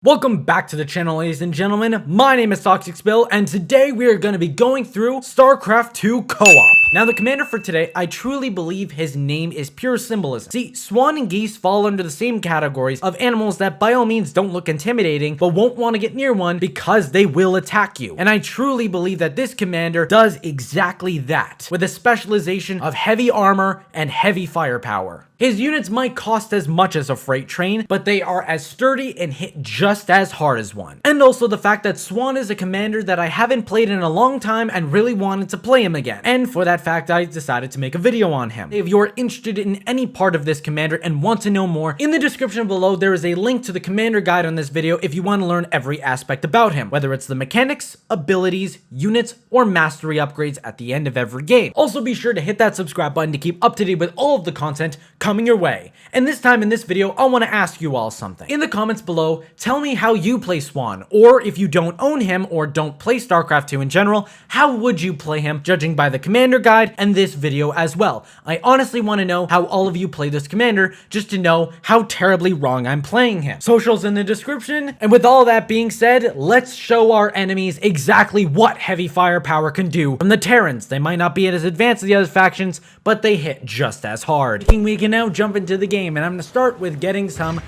Welcome back to the channel, ladies and gentlemen. My name is ToxicSpill, and today we are going to be going through Starcraft 2 Co-op. Now, the commander for today, I truly believe his name is pure symbolism. See, Swann and geese fall under the same categories of animals that by all means don't look intimidating, but won't want to get near one because they will attack you. And I truly believe that this commander does exactly that, with a specialization of heavy armor and heavy firepower. His units might cost as much as a freight train, but they are as sturdy and hit just as hard as one. And also the fact that Swann is a commander that I haven't played in a long time and really wanted to play him again. And for that fact, I decided to make a video on him. If you're interested in any part of this commander and want to know more, in the description below there is a link to the commander guide on this video if you want to learn every aspect about him, whether it's the mechanics, abilities, units, or mastery upgrades at the end of every game. Also be sure to hit that subscribe button to keep up to date with all of the content coming your way. And this time in this video, I want to ask you all something. In the comments below, tell me how you play Swann, or if you don't own him or don't play StarCraft 2 in general, how would you play him, judging by the commander guide and this video as well. I honestly want to know how all of you play this commander, just to know how terribly wrong I'm playing him. Socials in the description, and with all that being said, let's show our enemies exactly what heavy firepower can do from the Terrans. They might not be as advanced as the other factions, but they hit just as hard. We can now jump into the game, and I'm going to start with getting some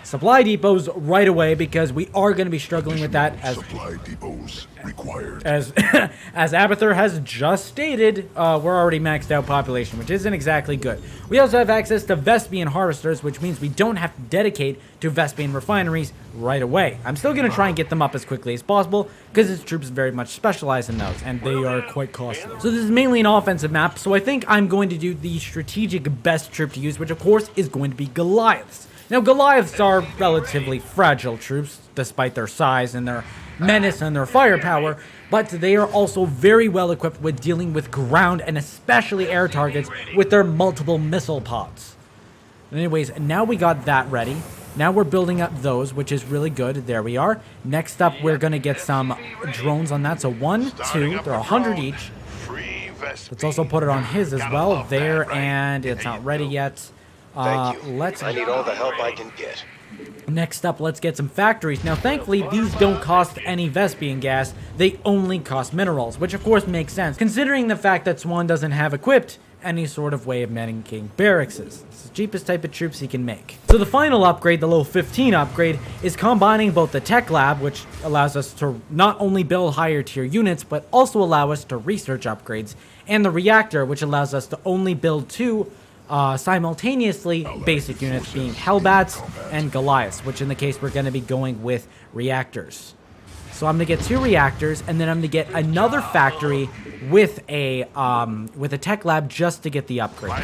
supply depots right away because we are going to be struggling with that as supply depots required. as Abathur has just stated. We're already maxed out population, which isn't exactly good. We also have access to Vespian harvesters, which means we don't have to dedicate to Vespian refineries right away. I'm still going to try and get them up as quickly as possible because his troops very much specialize in those, and they are quite costly. So this is mainly an offensive map, so I think I'm going to do the strategic best troop to use, which of course is going to be Goliaths. Now, Goliaths are relatively fragile troops, despite their size and their menace and their firepower, but they are also very well equipped with dealing with ground and especially air targets with their multiple missile pods. Anyways, now we got that ready. Now we're building up those, which is really good. There we are. Next up, we're going to get some drones on that. So 1, 2, they're 100 each. Let's also put it on his as well. There, and it's not ready yet. I need all the help I can get. Next up, let's get some factories. Now, thankfully, these don't cost any Vespian gas. They only cost minerals, which of course makes sense, considering the fact that Swann doesn't have equipped any sort of way of making barracks. It's the cheapest type of troops he can make. So the final upgrade, the level 15 upgrade, is combining both the tech lab, which allows us to not only build higher tier units, but also allow us to research upgrades, and the reactor, which allows us to only build 2 simultaneously basic units, being Hellbats and Goliaths, which in the case we're going to be going with reactors. So I'm going to get 2 reactors, and then I'm going to get another factory with a tech lab just to get the upgrade.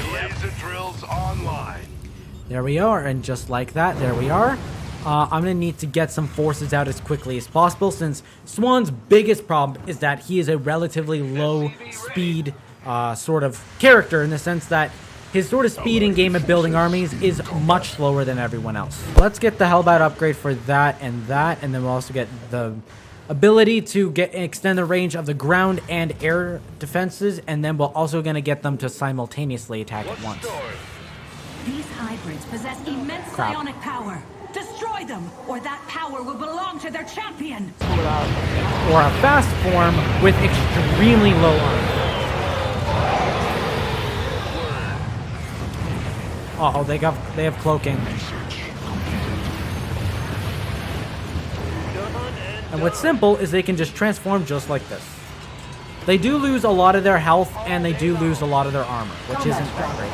There we are, and just like that, there we are. I'm going to need to get some forces out as quickly as possible, since Swann's biggest problem is that he is a relatively low speed sort of character, in the sense that his sort of speed in game of building armies is much slower than everyone else. Let's get the Hellbat upgrade for that, and then we'll also get the ability to extend the range of the ground and air defenses, and then we're also going to get them to simultaneously attack at once. These hybrids possess immense psionic power. Destroy them, or that power will belong to their champion. Or a fast form with extremely low armor. Uh-oh, they have cloaking. And what's simple is they can just transform just like this. They do lose a lot of their health, and they do lose a lot of their armor, which isn't that great.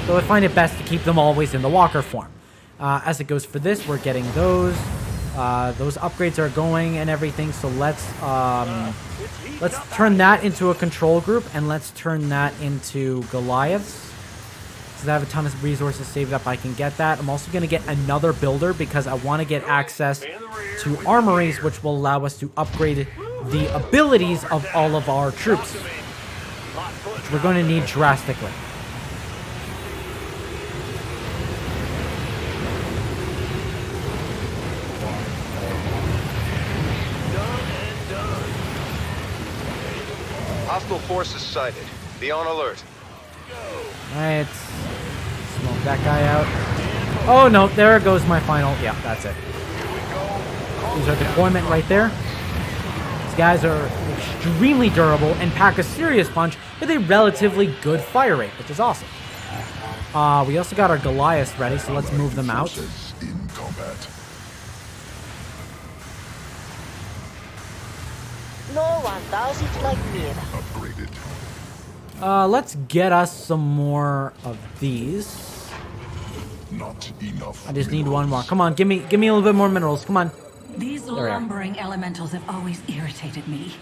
So I find it best to keep them always in the walker form. As it goes for this, we're getting those. Those upgrades are going and everything, so let's turn that into a control group, and let's turn that into Goliaths. Because I have a ton of resources saved up, I can get that. I'm also going to get another builder because I want to get access to armories, which will allow us to upgrade the abilities of all of our troops, which we're going to need drastically. Hostile forces sighted. Be on alert. Alright, smoke that guy out. Oh no, there goes my final. Yeah, that's it. These are deployment right there. These guys are extremely durable and pack a serious punch with a relatively good fire rate, which is awesome. We also got our Goliaths ready, so let's move them out. In combat. No one does it like me. Upgraded. Let's get us some more of these. Not enough. I just need one more. Come on, give me a little bit more minerals. Come on. These we are. lumbering elementals have always irritated me.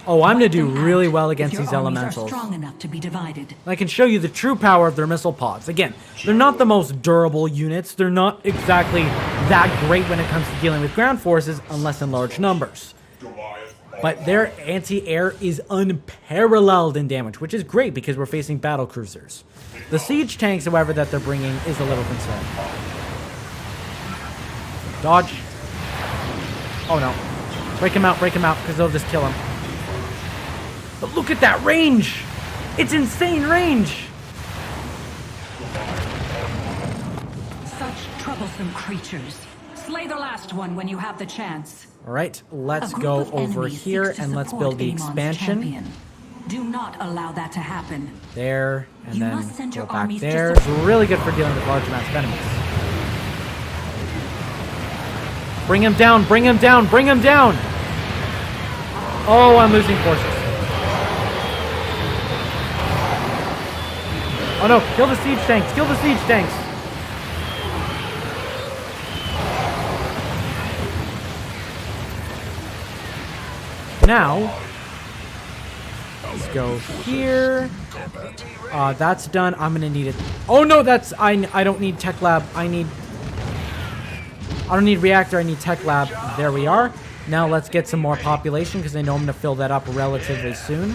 Oh, I'm gonna do Wipe them really out well if against your these armies elementals. Are strong enough to be divided. I can show you the true power of their missile pods. Again, they're not the most durable units. They're not exactly that great when it comes to dealing with ground forces unless in large numbers. But their anti-air is unparalleled in damage, which is great because we're facing battle cruisers. The siege tanks, however, that they're bringing is a little concerning. Dodge. Oh no. Break him out, because they'll just kill him. But look at that range! It's insane range! Such troublesome creatures. Slay the last one when you have the chance. Alright, let's A group go of over enemies here seeks to and let's support build the Amon's expansion. champion. Do not allow that to happen. There, and You then must send go your back armies to there. support- It's really good for dealing with large amounts of enemies. Bring him down, bring him down, bring him down! Oh, I'm losing forces. Oh no, kill the siege tanks, kill the siege tanks! Now, let's go here. That's done. I'm gonna need it. Oh no, that's I don't need tech lab. I don't need reactor. I need tech lab. There we are. Now let's get some more population because I know I'm gonna fill that up relatively soon.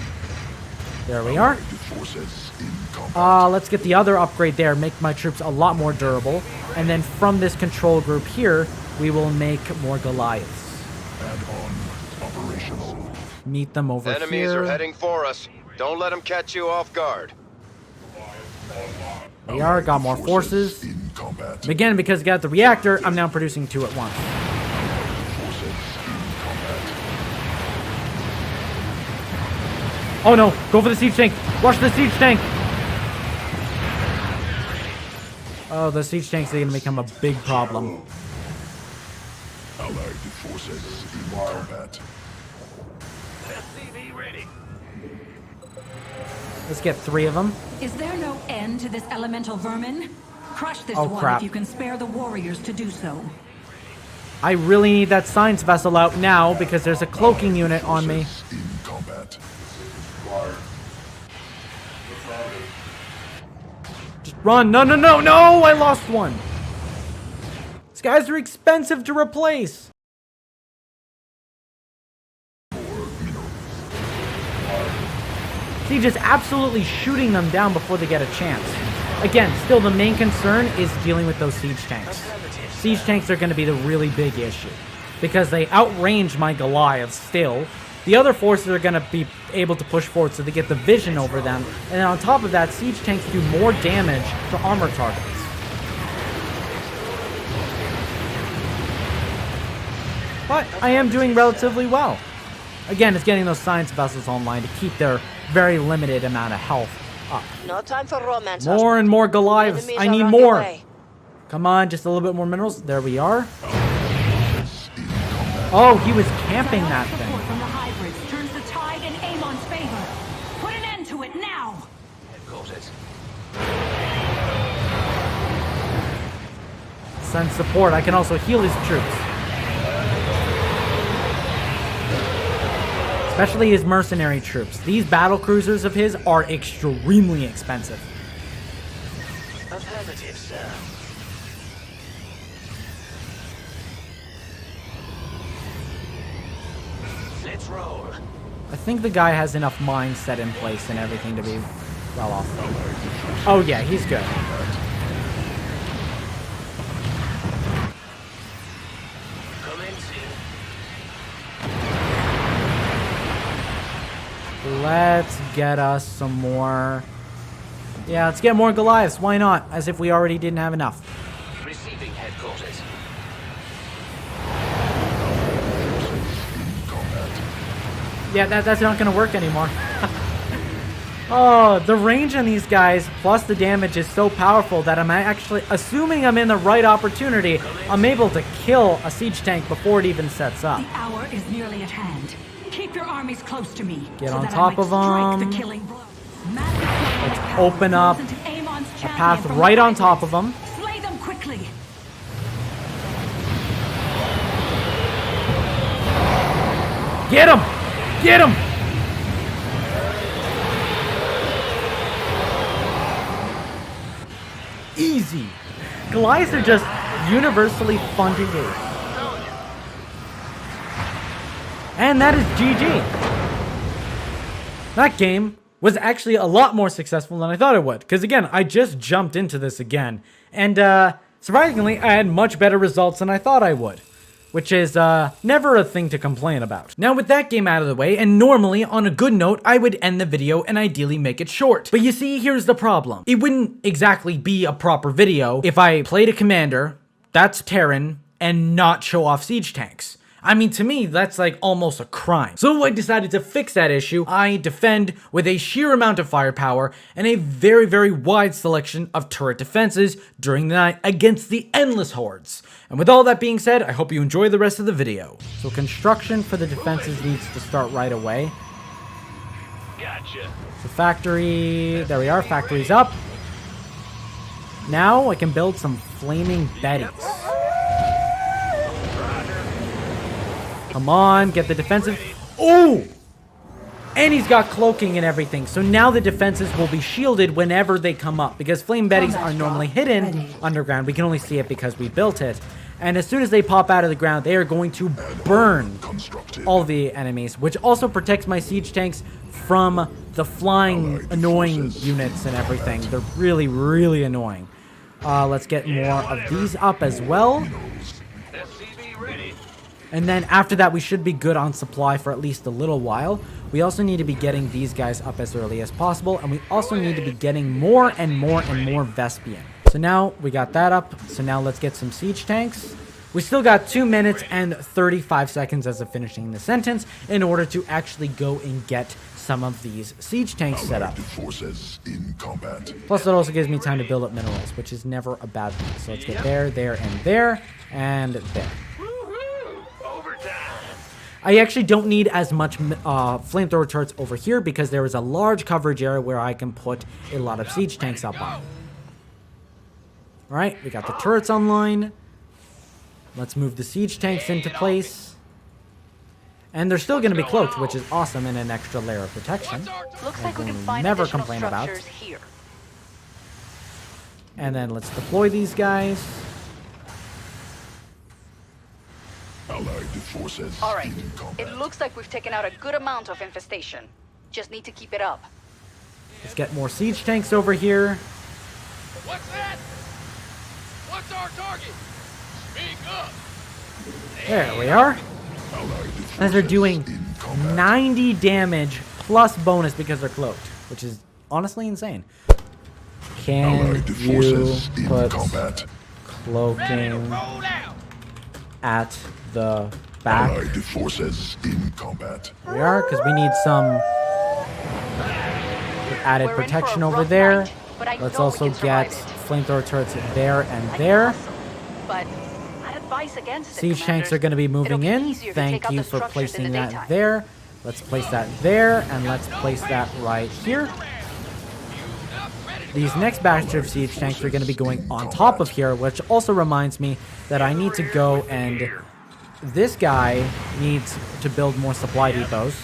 There we are. Let's get the other upgrade there. Make my troops a lot more durable. And then from this control group here, we will make more Goliaths. Add-on operational. Meet them over Enemies here. are heading for us. Don't let them catch you off guard. We are, got more forces. In combat. And again, because I got the reactor, I'm now producing 2 at once. Forces in combat. Oh no, go for the siege tank. Rush the siege tank. Oh, the siege tanks are going to become a big problem. Allied forces in combat. Let's get 3 of them. Is there no end to this elemental vermin? Crush this Oh, one crap. if you can spare the warriors to do so. I really need that science vessel out now because there's a cloaking unit on me. In combat. Just run. No, no, no, no! I lost one. These guys are expensive to replace. See, just absolutely shooting them down before they get a chance. Again, still the main concern is dealing with those siege tanks. Siege tanks are going to be the really big issue because they outrange my Goliaths still. The other forces are going to be able to push forward so they get the vision over them. And then on top of that, siege tanks do more damage to armor targets. But I am doing relatively well. Again, it's getting those science vessels online to keep their very limited amount of health up. No time for romance. More and more Goliaths. Enemies I are need on more. their way. Come on, just a little bit more minerals. There we are. Oh, he was camping that Support thing. from the hybrids turns the tide in Amon's favor. Put an end to it now. Send support. I can also heal his troops. Especially his mercenary troops. These battle cruisers of his are extremely expensive. Affirmative, sir. Let's roll. I think the guy has enough mines set in place and everything to be well off. Oh yeah, he's good. Let's get us some more. Yeah, let's get more Goliaths. Why not? As if we already didn't have enough. Receiving Yeah, that's not gonna work anymore. Oh, the range on these guys plus the damage is so powerful that I'm actually, assuming I'm in the right opportunity, I'm able to kill a siege tank before it even sets up. The hour is nearly at hand. Keep your armies close to me. Get so on that top I might of strike them. the killing blow. Let's open up a path right on top of them. Slay them quickly. Get him! Get him! Easy. Goliaths are just universally fun to hit. And that is GG. That game was actually a lot more successful than I thought it would. Because again, I just jumped into this again. And surprisingly, I had much better results than I thought I would. Which is never a thing to complain about. Now with that game out of the way, and normally on a good note, I would end the video and ideally make it short. But you see, here's the problem. It wouldn't exactly be a proper video if I played a commander, that's Terran, and not show off siege tanks. I mean, to me, that's like almost a crime. So I decided to fix that issue. I defend with a sheer amount of firepower and a very, very wide selection of turret defenses during the night against the endless hordes. And with all that being said, I hope you enjoy the rest of the video. So construction for the defenses needs to start right away. Gotcha. The factory, there we are, factory's up. Now I can build some flaming Bettys. Come on, get the defensive. Oh! And he's got cloaking and everything. So now the defenses will be shielded whenever they come up. Because flame Bettys are normally hidden underground. We can only see it because we built it. And as soon as they pop out of the ground, they are going to burn all the enemies. Which also protects my siege tanks from the flying annoying units and everything. They're really, really annoying. Let's get more of these up as well. And then after that, we should be good on supply for at least a little while. We also need to be getting these guys up as early as possible. And we also need to be getting more and more and more Vespian. So now we got that up. So now let's get some siege tanks. We still got 2 minutes and 35 seconds as of finishing the sentence in order to actually go and get some of these siege tanks set up. Forces in combat. Plus, it also gives me time to build up minerals, which is never a bad thing. So let's get there, there, and there, and there. I actually don't need as much flamethrower turrets over here because there is a large coverage area where I can put a lot of siege tanks up on. Alright, we got the turrets online. Let's move the siege tanks into place. And they're still going to be cloaked, which is awesome, and an extra layer of protection. Looks like we can find never additional complain about. structures here. And then let's deploy these guys. Allied forces All right. in combat. It looks like we've taken out a good amount of infestation. Just need to keep it up. Let's get more siege tanks over here. What's that? What's our target? Speak up. There we are. Allied As they're forces doing in combat. 90 damage plus bonus because they're cloaked, which is honestly insane. Can Allied you forces in put combat. cloaking Roll out. at the back? Allied forces in combat. We are, because we need some added We're in for a protection over rough there. night, but I Let's know we also can survive get it. flamethrower turrets there and I there. can hustle, but I'd advise against it, Siege tanks commanders. are going to be moving It'll be in. easier to take Thank out you the for structures placing in the that daytime. there. Let's place that there, and let's place that right here. These next batch of siege tanks are going to be going on top of here, which also reminds me that I need to go and... This guy needs to build more supply depots.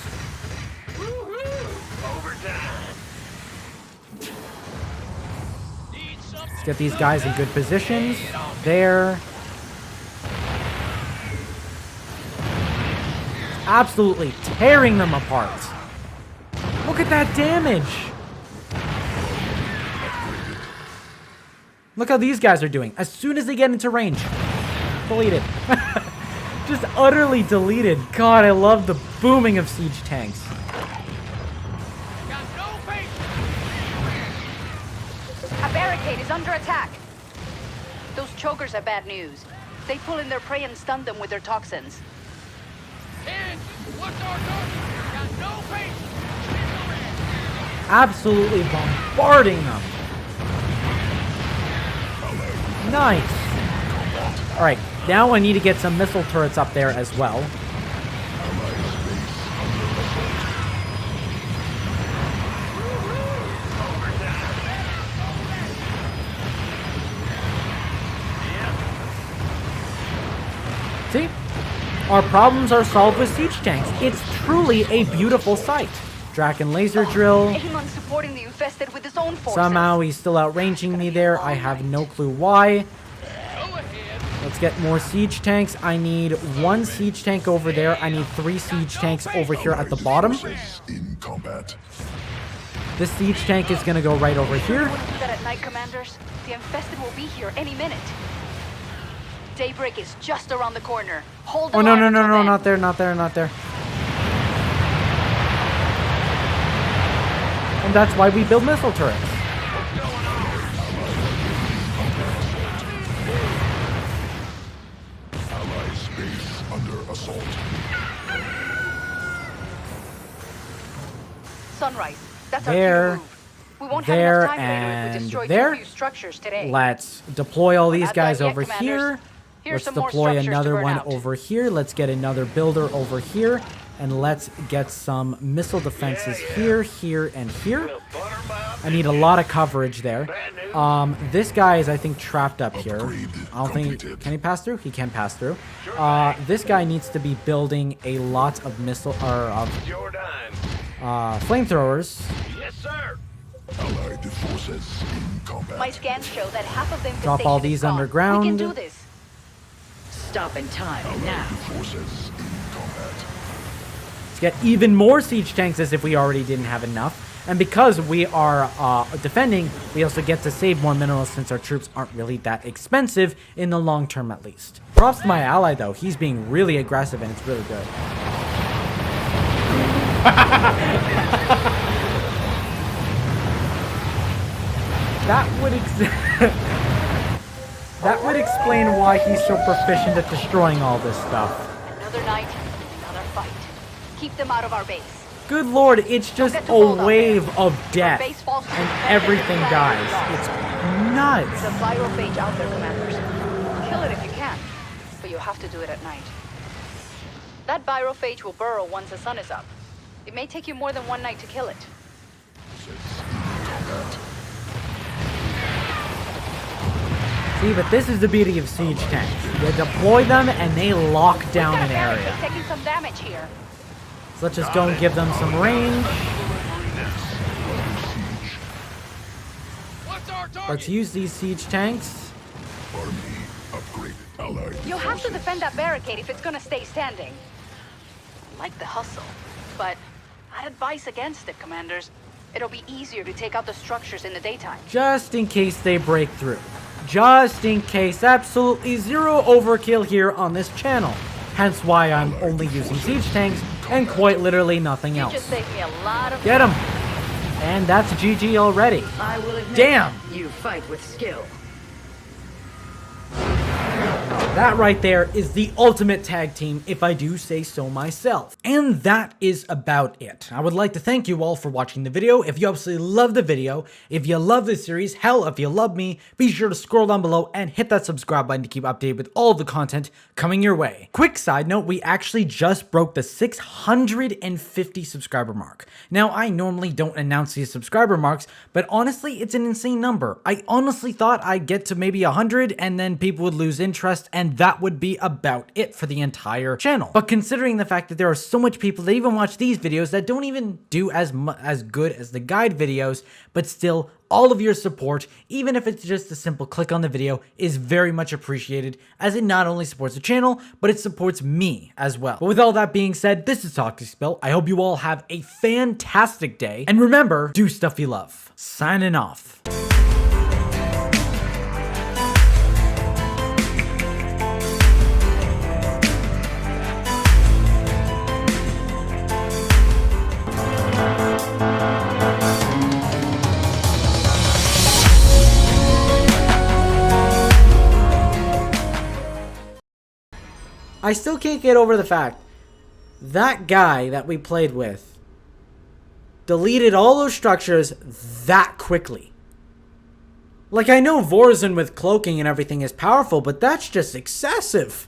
Let's get these guys in good positions. There. Absolutely tearing them apart. Look at that damage. Look how these guys are doing. As soon as they get into range. Deleted. Just utterly deleted. God, I love the booming of siege tanks. Got no patience. A barricade is under attack. Those chokers are bad news. They pull in their prey and stun them with their toxins. And what's our target? Got No patience. Absolutely bombarding them. Nice. Alright, now I need to get some missile turrets up there as well. See? Our problems are solved with siege tanks. It's truly a beautiful sight. Draken laser drill. Amon's supporting the infested with his own forces. Somehow he's still outranging me there. I have no clue why. Go ahead. Let's get more siege tanks. I need 1 siege tank over there. I need 3 siege tanks over here at the bottom. Forces in combat. This siege tank is going to go right over here. Want to do that at night, commanders? The infested will be here any minute. Daybreak is just around the corner. Hold Oh, on. no, no, no, no, not there, not there, not there. And that's why we build missile turrets. Allied space under assault. Sunrise. That's There, our cue to move. We won't there, have enough time later if we and destroy there. too few structures today. Let's deploy all these not guys done yet, over commanders. here. Here's Let's some more deploy structures to another burn one out. over here. Let's get another builder over here. And let's get some missile defenses here, here, and here. I need a lot of coverage there. This guy is, I think, trapped up here. I don't think... Can he pass through? He can pass through. This guy needs to be building a lot of missile... or of flamethrowers. Yes, sir. Allied forces in combat. My scans show that half of the infestation Drop all is these gone. underground. We can do this. Stop in time now. Forces in combat. Let's get even more siege tanks as if we already didn't have enough. And because we are defending, we also get to save more minerals since our troops aren't really that expensive in the long term at least. Props to my ally though. He's being really aggressive and it's really good. That would explain why he's so proficient at destroying all this stuff. Another night, another fight. Keep them out of our base. Good lord, it's just get too a cold out wave there. of death Base falls to and defend everything and dies. flag. It's There's a nuts. pyrophage out there, commanders. Kill it if you can, but you have to do it at night. That pyrophage will burrow once the sun is up. It may take you more than one night to kill it. See, but this is the beauty of siege tanks. You deploy them and they lock down an area. Taking some damage here. So let's just go and give them some range. What's our target? Let's use these siege tanks. Army upgraded. Allied You'll have to forces. defend that barricade if it's gonna stay standing. I like the hustle, but I'd advise against it, commanders. It'll be easier to take out the structures in the daytime. Just in case they break through. Just in case. Absolutely zero overkill here on this channel. Hence why I'm only using siege tanks and quite literally nothing You else. just saved me a lot of... Get him! And that's GG already. I will admit, Damn! you fight with skill. That right there is the ultimate tag team, if I do say so myself. And that is about it. I would like to thank you all for watching the video. If you absolutely love the video, if you love this series, hell, if you love me, be sure to scroll down below and hit that subscribe button to keep updated with all the content coming your way. Quick side note, we actually just broke the 650 subscriber mark. Now, I normally don't announce these subscriber marks, but honestly, it's an insane number. I honestly thought I'd get to maybe 100 and then people would lose interest and that would be about it for the entire channel. But considering the fact that there are so much people that even watch these videos that don't even do as good as the guide videos, but still all of your support, even if it's just a simple click on the video, is very much appreciated, as it not only supports the channel, but it supports me as well. But with all that being said, this is ToxicSpill. I hope you all have a fantastic day, and remember, do stuff you love. Signing off. I still can't get over the fact that guy that we played with deleted all those structures that quickly. Like, I know Vorazin with cloaking and everything is powerful, but that's just excessive.